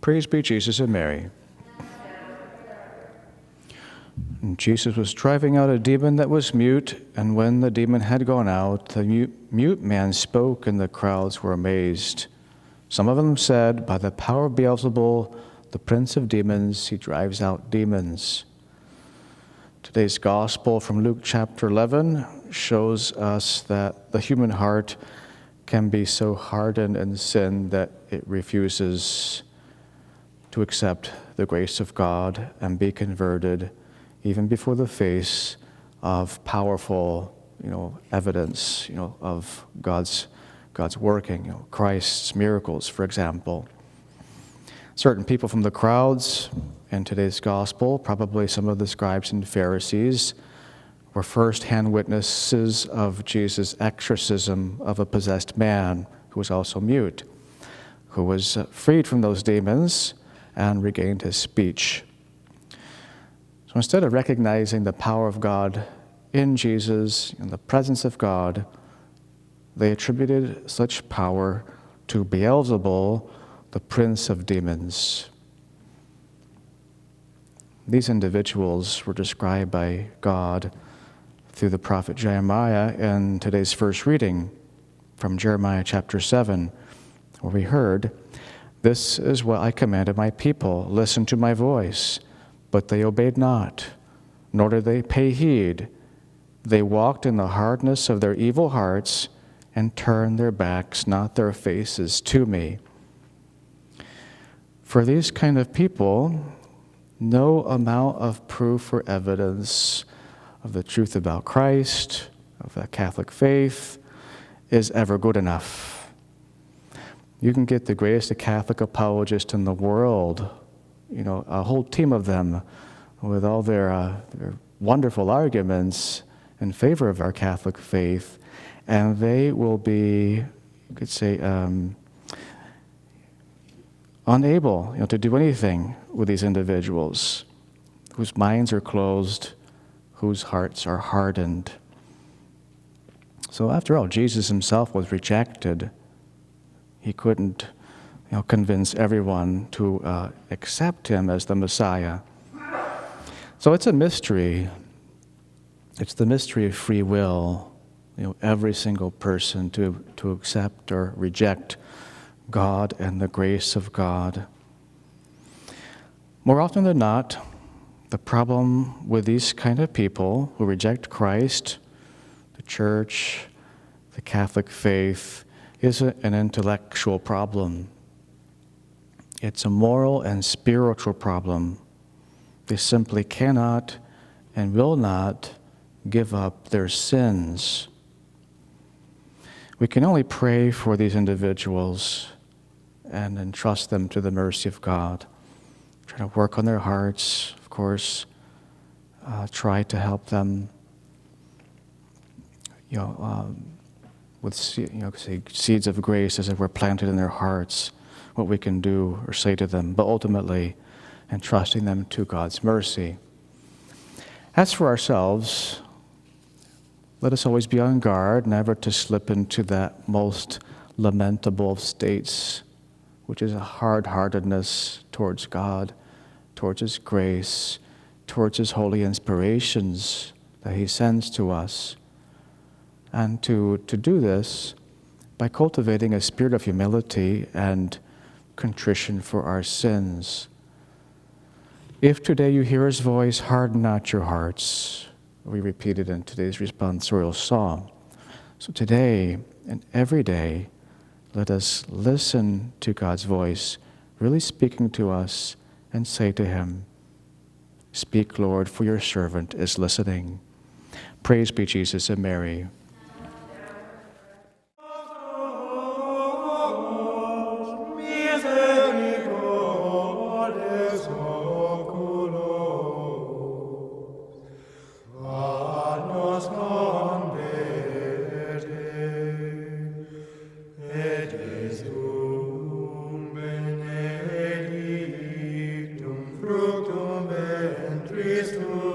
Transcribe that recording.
Praise be Jesus and Mary. And Jesus was driving out a demon that was mute, and when the demon had gone out, the mute man spoke, and the crowds were amazed. Some of them said, "By the power of Beelzebul, the prince of demons, he drives out demons." Today's gospel from Luke chapter 11 shows us that the human heart can be so hardened in sin that it refuses to accept the grace of God and be converted even before the face of powerful, evidence, of God's working, Christ's miracles, for example. Certain people from the crowds in today's gospel, probably some of the scribes and Pharisees, were first-hand witnesses of Jesus' exorcism of a possessed man who was also mute, who was freed from those demons and regained his speech. So instead of recognizing the power of God in Jesus, in the presence of God, they attributed such power to Beelzebul, the prince of demons. These individuals were described by God through the prophet Jeremiah in today's first reading from Jeremiah chapter 7, where we heard, "This is what I commanded my people, listen to my voice, but they obeyed not, nor did they pay heed. They walked in the hardness of their evil hearts and turned their backs, not their faces, to me." For these kind of people, no amount of proof or evidence of the truth about Christ, of the Catholic faith, is ever good enough. You can get the greatest Catholic apologist in the world, a whole team of them with all their wonderful arguments in favor of our Catholic faith, and they will be, you could say, unable to do anything with these individuals whose minds are closed, whose hearts are hardened. So after all, Jesus himself was rejected. He couldn't convince everyone to accept him as the Messiah. So it's a mystery. It's the mystery of free will. Every single person to accept or reject God and the grace of God. More often than not, the problem with these kind of people who reject Christ, the church, the Catholic faith, is an intellectual problem. It's a moral and spiritual problem. They simply cannot and will not give up their sins. We can only pray for these individuals and entrust them to the mercy of God. Try to work on their hearts, of course. Try to help them, with say seeds of grace as if were planted in their hearts, what we can do or say to them, but ultimately entrusting them to God's mercy. As for ourselves, let us always be on guard, never to slip into that most lamentable of states, which is a hard-heartedness towards God, towards His grace, towards His holy inspirations that He sends to us. And to do this by cultivating a spirit of humility and contrition for our sins. If today you hear His voice, harden not your hearts. We repeat it in today's responsorial psalm. So today and every day, let us listen to God's voice, really speaking to us, and say to Him, "Speak, Lord, for your servant is listening." Praise be Jesus and Mary. Fructum ventris tuum.